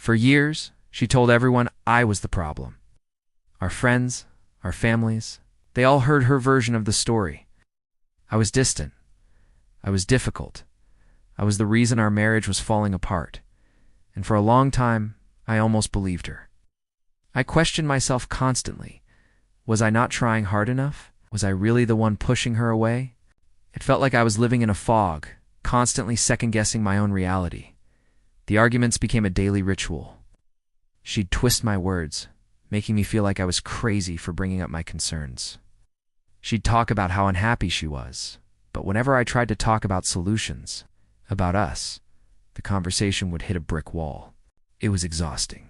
For years, she told everyone I was the problem. Our friends, our families, they all heard her version of the story. I was distant. I was difficult. I was the reason our marriage was falling apart. And for a long time, I almost believed her. I questioned myself constantly. Was I not trying hard enough? Was I really the one pushing her away? It felt like I was living in a fog, constantly second-guessing my own reality. The arguments became a daily ritual. She'd twist my words, making me feel like I was crazy for bringing up my concerns. She'd talk about how unhappy she was, but whenever I tried to talk about solutions, about us, the conversation would hit a brick wall. It was exhausting.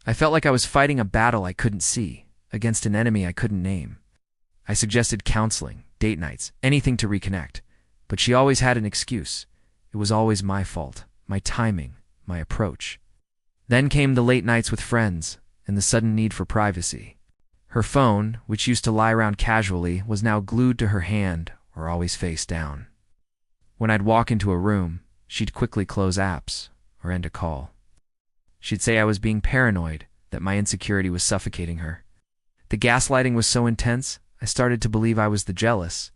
I felt like I was fighting a battle I couldn't see, against an enemy I couldn't name. I suggested counseling, date nights, anything to reconnect, but she always had an excuse. It was always my fault, my timing, my approach. Then came the late nights with friends, and the sudden need for privacy. Her phone, which used to lie around casually, was now glued to her hand or always face down. When I'd walk into a room, she'd quickly close apps or end a call. She'd say I was being paranoid, that my insecurity was suffocating her. The gaslighting was so intense, I started to believe I was the jealous,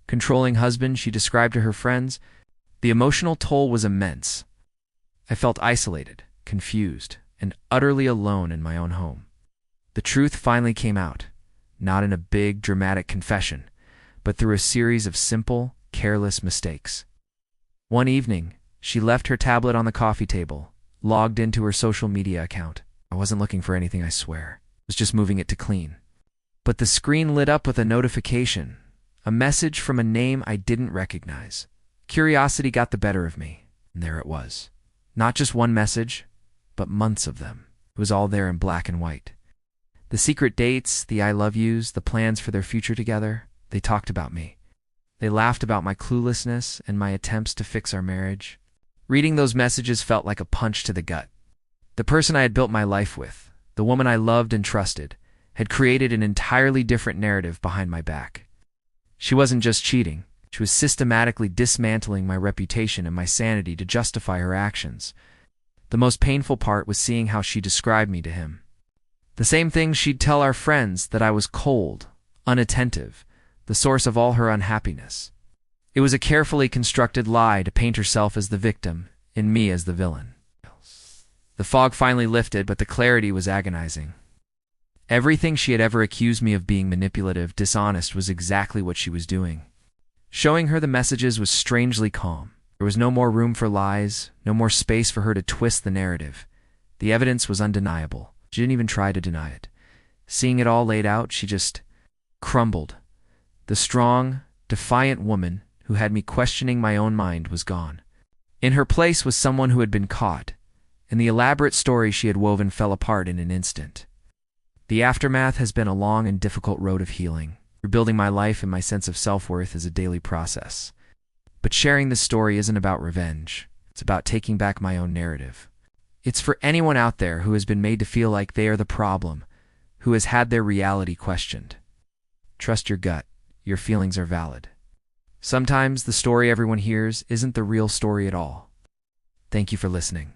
controlling husband she described to her friends. The emotional toll was immense. I felt isolated, confused, and utterly alone in my own home. The truth finally came out, not in a big, dramatic confession, but through a series of simple, careless mistakes. One evening, she left her tablet on the coffee table, logged into her social media account. I wasn't looking for anything, I swear. I was just moving it to clean. But the screen lit up with a notification, a message from a name I didn't recognize. Curiosity got the better of me, and there it was. Not just one message, but months of them. It was all there in black and white. The secret dates, the I love yous, the plans for their future together, they talked about me. They laughed about my cluelessness and my attempts to fix our marriage. Reading those messages felt like a punch to the gut. The person I had built my life with, the woman I loved and trusted, had created an entirely different narrative behind my back. She wasn't just cheating, she was systematically dismantling my reputation and my sanity to justify her actions. The most painful part was seeing how she described me to him. The same thing she'd tell our friends, that I was cold, unattentive, the source of all her unhappiness. It was a carefully constructed lie to paint herself as the victim and me as the villain. The fog finally lifted, but the clarity was agonizing. Everything she had ever accused me of being manipulative, dishonest, was exactly what she was doing. Showing her the messages was strangely calm. There was no more room for lies, no more space for her to twist the narrative. The evidence was undeniable. She didn't even try to deny it. Seeing it all laid out, she just crumbled. The strong, defiant woman who had me questioning my own mind was gone. In her place was someone who had been caught, and the elaborate story she had woven fell apart in an instant. The aftermath has been a long and difficult road of healing. Rebuilding my life and my sense of self-worth is a daily process. But sharing this story isn't about revenge. It's about taking back my own narrative. It's for anyone out there who has been made to feel like they are the problem, who has had their reality questioned. Trust your gut. Your feelings are valid. Sometimes the story everyone hears isn't the real story at all. Thank you for listening.